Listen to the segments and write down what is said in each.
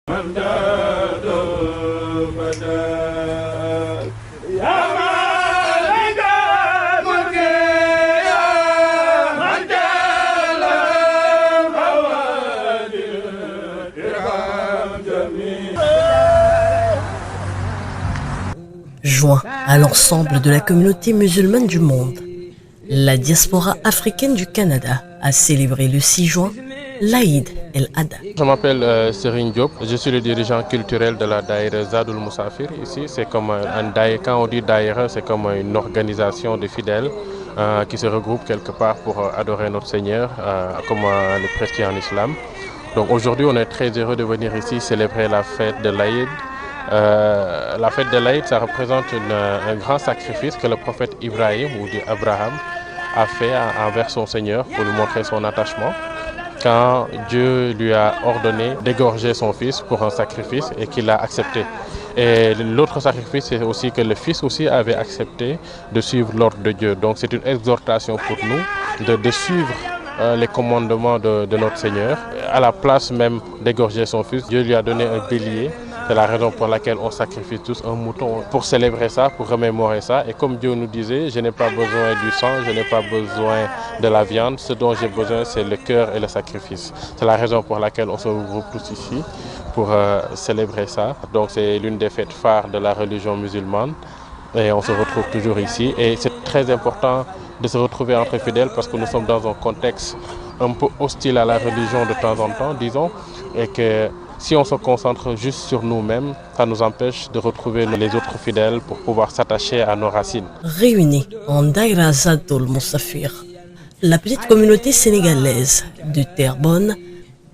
Joint à l'ensemble de la communauté musulmane du monde, la diaspora africaine du Canada a célébré le 6 juin l'Aïd el-Adha. Je m'appelle Serigne Diop, je suis le dirigeant culturel de la Daïra Zadul Musafir. Ici, c'est comme un daïra. Quand on dit daïra, c'est comme une organisation de fidèles qui se regroupent quelque part pour adorer notre Seigneur, comme le prescrit en islam. Donc aujourd'hui, on est très heureux de venir ici célébrer la fête de l'Aïd. La fête de l'Aïd, ça représente un grand sacrifice que le prophète Ibrahim ou Abraham a fait envers son Seigneur pour lui montrer son attachement. Quand Dieu lui a ordonné d'égorger son fils pour un sacrifice et qu'il a accepté. Et l'autre sacrifice, c'est aussi que le fils aussi avait accepté de suivre l'ordre de Dieu. Donc c'est une exhortation pour nous de suivre les commandements de notre Seigneur. À la place même d'égorger son fils, Dieu lui a donné un bélier. C'est la raison pour laquelle on sacrifie tous un mouton pour célébrer ça, pour remémorer ça. Et comme Dieu nous disait, je n'ai pas besoin du sang, je n'ai pas besoin de la viande. Ce dont j'ai besoin, c'est le cœur et le sacrifice. C'est la raison pour laquelle on se regroupe tous ici pour célébrer ça. Donc c'est l'une des fêtes phares de la religion musulmane. Et on se retrouve toujours ici. Et c'est très important de se retrouver entre fidèles parce que nous sommes dans un contexte un peu hostile à la religion de temps en temps, disons. Et que si on se concentre juste sur nous-mêmes, ça nous empêche de retrouver les autres fidèles pour pouvoir s'attacher à nos racines. Réunis en Daïra Zadul Musafir, la petite communauté sénégalaise de Terrebonne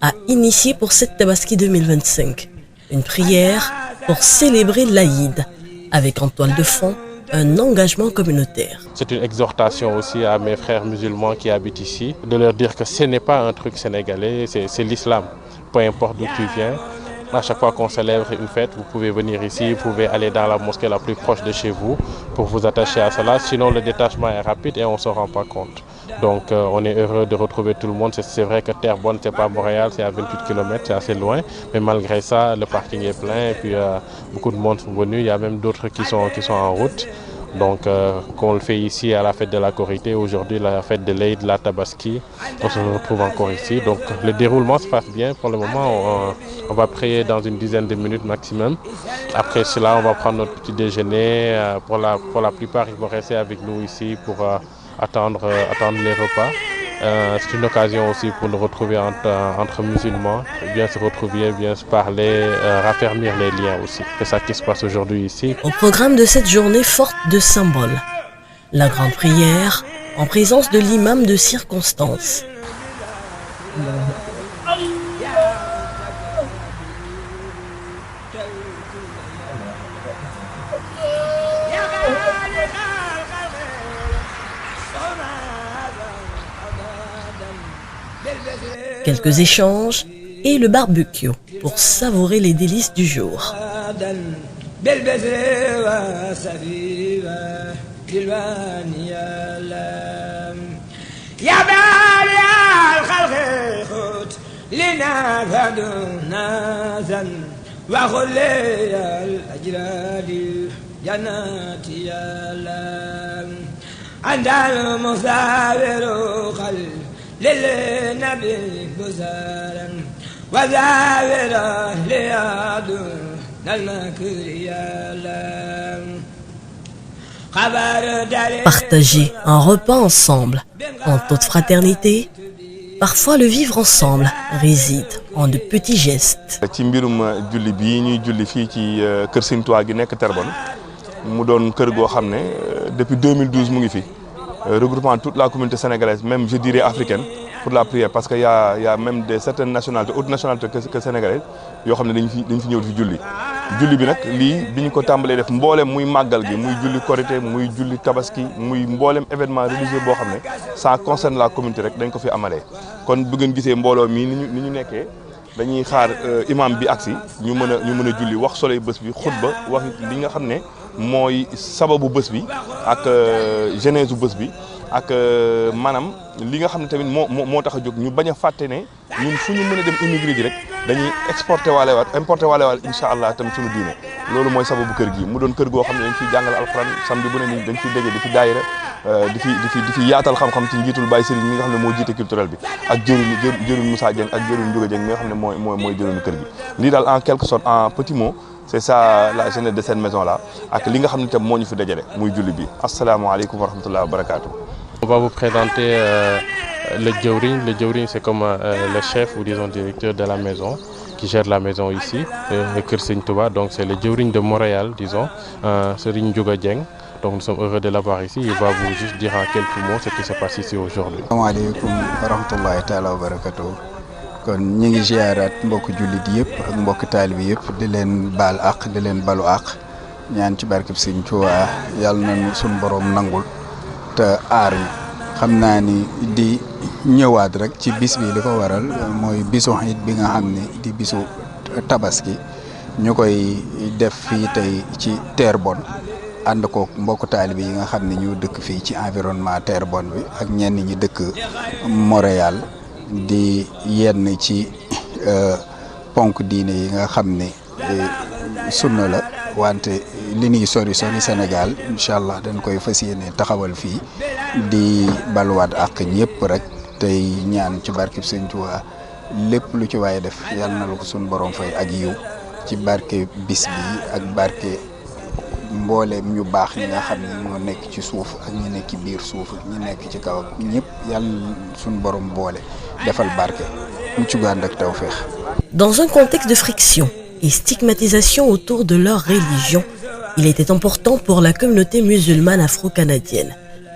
a initié pour cette Tabaski 2025 une prière pour célébrer l'Aïd avec en toile de fond un engagement communautaire. C'est une exhortation aussi à mes frères musulmans qui habitent ici, de leur dire que ce n'est pas un truc sénégalais, c'est l'islam. Peu importe d'où tu viens, à chaque fois qu'on célèbre une fête, vous pouvez venir ici, vous pouvez aller dans la mosquée la plus proche de chez vous pour vous attacher à cela. Sinon, le détachement est rapide et on ne se rend pas compte. Donc, on est heureux de retrouver tout le monde. C'est vrai que Terrebonne, ce n'est pas Montréal, c'est à 28 km, c'est assez loin. Mais malgré ça, le parking est plein et puis beaucoup de monde sont venus. Il y a même d'autres qui sont en route. Donc, qu'on le fait ici à la fête de la Korité, aujourd'hui la fête de l'Aïd, la Tabaski, on se retrouve encore ici. Donc, le déroulement se passe bien. Pour le moment, on va prier dans une dizaine de minutes maximum. Après cela, on va prendre notre petit déjeuner. Pour la plupart, ils vont rester avec nous ici pour attendre les repas. C'est une occasion aussi pour nous retrouver entre musulmans, bien se retrouver, bien se parler, raffermir les liens aussi. C'est ça qui se passe aujourd'hui ici. Au programme de cette journée forte de symboles, la grande prière en présence de l'imam de circonstance. Quelques échanges et le barbecue pour savourer les délices du jour. للنبي بزارا وذاورا ليادون Partager un repas ensemble, en toute fraternité, parfois le vivre ensemble réside en de petits gestes. ci mbirum julli bi ñuy julli fii ci kër Sëñ Tuubaa gi nekk Terrebonne mu doon kër goo xam ne depuis 2012 mu ngi fi. Regroupant toute la communauté sénégalaise, même je dirais africaine, pour la prière, parce qu'il y a même certaines nationalités, autres nationalités que sénégalaises, yoo xam ne dañ fi ñëw fi julli. Julli bi nag lii bi ñu ko tàmbalee def mboolem muy màggal gi muy julli korité muy julli tabaski muy mboolem événement religieux boo xam ne ça concerne la communauté rek dañ ko fi amalee. Kon bu ngeen gisee mbooloo mii ni ñu nekkee dañuy xaar imam bi agsi ñu mën a julli wax soloy bés bi xutba wax li nga xam ne mooy sababu bés bi ak genèse u bés bi ak maanaam li nga xam ne tamit moo tax a jóg ñu bañ a fàtte ne ñun fu ñu mën a dem immigré ji rek dañuy importé waale incha allah tam suñu diine loolu mooy sababu kër gi mu doon kër goo xam ne dañ fiy jàngale alxuraan samedi bu ne ni dañ fiy déggee di fi daayira di fi yaatal xam-xam ci njiitul Baye Serigne mi nga xam ne moo jiite culturel bi ak jëruñ Moussa Dieng ak jëruñ Ndiouga Dieng mi nga xam ne mooy jëruñu kër gi lii daal en quelque sorte en petit mot c'est ça la genèse de cette maison là ak li nga xam ne tam moo ñu fi dajale muy julli bi asalaamaaleykum wa rahmatullahi wa barakatuh. On va vous présenter le jawriñ. Le jawriñ, c'est comme le chef ou disons directeur de la maison qui gère la maison ici, Kër Serigne Touba. Donc c'est le jawriñ de Montréal, disons, Serigne Ndiouga Dieng. Donc nous sommes heureux de l'avoir ici. Il va vous juste dire en quelques mots ce qui se passe ici aujourd'hui. Asalaamaaleykum wa rahmatullahi taala wa barakatuh. Kon ñi ngi ziarat mbokk jullit yëpp ak mbokk taalibe yëpp di leen baal àq di leen balu àq ñaan ci barkeb Serigne Touba yàlla nañu suñu borom nangul te aar ñu xam naa ni di ñëwaat rek ci bis bi li ko waral mooy bisu Iid bi nga xam ne di bisu tabaski ñu koy def fii tey ci Terrebonne ànd ko mbokk taalibe yi nga xam ne ñu dëkk fii ci environnement Terrebonne bi ak ñenn ñi dëkk Montréal di yenn ci ponk diine yi nga xam ne sunna la wante li ñuy sori Sénégal incha allah dañ koy fas yéene taxawal fii di balwaat ak ñëpp rek tey ñaan ci barkeb Sëñ Tuubaa lépp lu ci waaye def yàlla na la ko suñu borom fay ak yiw ci barke bis bi ak barke mbooleem ñu baax ñi nga xam ne ñoo nekk ci suuf ak ñi nekk ci biir suuf ak ñi nekk ci kaw ak ñëpp yàlla suñu borom boole defal barke ñu ci ànd ak tawfeex. Dans un contexte de friction et stigmatisation autour de leur religion, il était important pour la communauté musulmane afro-canadienne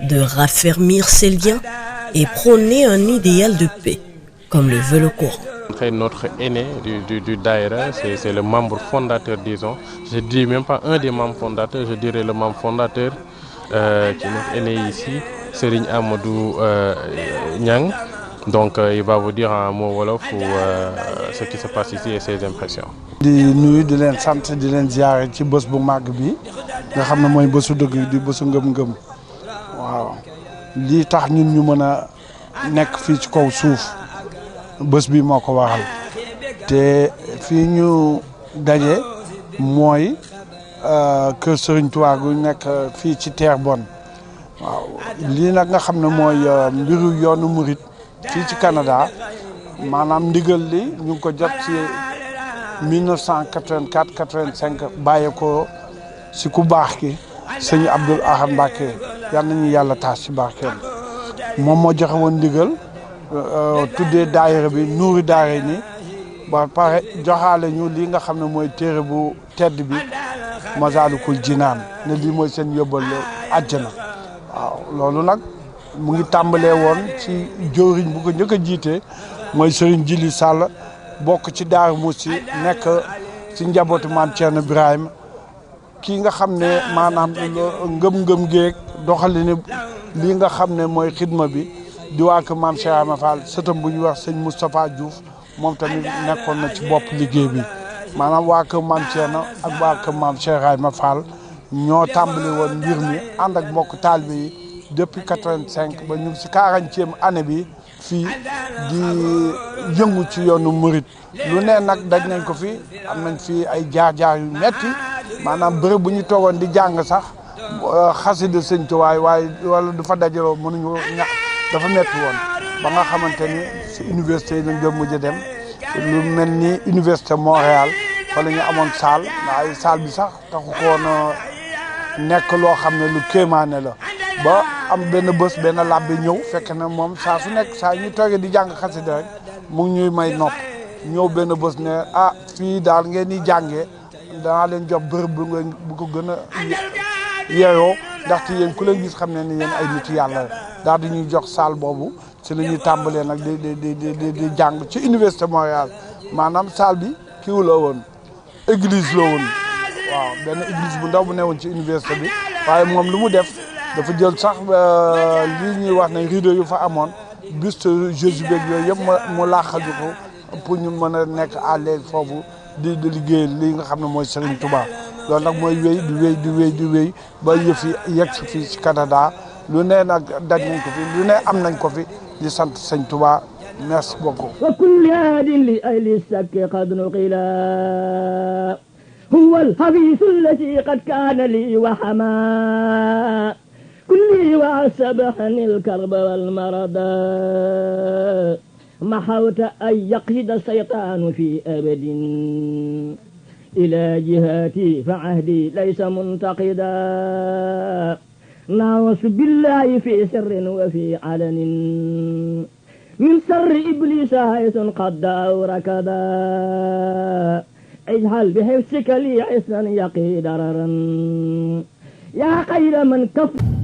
de raffermir ses liens et prôner un idéal de paix, comme le veut le Coran. Notre aîné du Daïra, c'est le membre fondateur, disons. Je ne dis même pas un des membres fondateurs, je dirais le membre fondateur qui est notre aîné ici, Serigne Amadou Niang. Donc il va vous dire en mot wolof ce qui se passe ici et ses impressions. di nuyu di leen sant di leen ziare ci bés bu màgg bi nga xam ne mooy bésu dëgg di bésu ngëm-ngëm waaw lii tax ñun ñu mën a nekk fii ci kaw suuf bés bi moo ko waral te fii ñu daje mooy kër Serigne Touba gu nekk fii ci Terrebonne waaw lii nag nga xam ne mooy mbiru yoonu murit fii ci Canada maanaam ndigal li ñu ngi ko jot ci 1984-85 bàyyi ko si ku baax ki sëñ Abdoul Ahad Mbacké yal nañu yàlla taas ci barkeem moom moo joxe woon ndigal tuddee daayira bi nuuri daayira ni ba pare joxaale ñu lii nga xam ne mooy téere bu tedd bi Masaalikul Jinaan ne lii mooy seen yóbbal àjjana waaw loolu nag mu ngi tàmbalee woon ci jëwriñ bu ko njëkk a jiite mooy Serigne Djili Sall bokk ci Daaru Musti nekk ci njabootu maam Thierno Ibrahima kii nga xam ne maanaam ngëm-ngëm geeg doxalin lii nga xam ne mooy xidma bi di waa kër maam Cheikh Ibrahima Fall sëtam bu ñuy wax sëñ Moustapha Diouf moom tamit nekkoon na ci bopp liggéey bi maanaam waa kër maam Thierno ak waa kër maam Cheikh Ibrahima Fall ñoo tàmbali woon mbir mi ànd ak mbokk taalibe yi depuis 85 ba ñu ngi si 40e année bi fii di yëngu ci yoonu murit lu ne nag daj nañ ko fi am nañ fi ay jaar-jaar yu metti maanaam bërëb bu ñu toogoon di jàng sax xasida sëñ Tuubaa waaye wala du fa dajaloo mënuñu ñax dafa metti woon ba nga xamante ni si université yi lañ doon mujj a dem lu mel ni université Montréal fa la ñu amoon salle waaye salle bi sax taxu koon nekk loo xam ne lu kéemaane la ba am benn bés benn labbe ñëw fekk na moom saa su nekk saa ñu toogee di jàng xasida rek mu ngi ñuy may nopp ñëw benn bés ne ah fii daal ngeen di jàngee danaa leen jox bërëb bu ko gën a yeeyoo ndaxte yéen ku leen gis xam ne ni yéen ay nit yàlla daal di ñuy jox salle boobu si la ñuy tàmbalee nag di jàng ci université Montréal maanaam salle bi kiiwu la woon église la woon waaw benn église bu ndaw bu newoon ci université bi waaye moom lu mu def dafa jël sax lii ñuy wax ne rideau yu fa amoon buste Jésus beeg yooyu yëpp mu laaxal ko pour ñu mën a nekk à l'aise foofu di liggéey lii nga xam ne mooy Serigne Touba loolu nag mooy wéy di wéy ba yëf yi yegg si fii ci Canada lu ne nag daj nañ ko fi lu ne am nañ ko fi di sant Sëñ Touba merci beaucoup. وكل هاد لأهل السك قد نقلا هو الحديث الذي قد كان لي وحما كلي وسبحني الكرب والمرض محوت أن يقصد الشيطان في أبد إلى جهاتي فعهدي ليس منتقدا نعوذ بالله في سر وفي علن من شر إبليس حيث قد ركدا اجعل بحفظك لي حسنا يقي ضررا يا خير من كف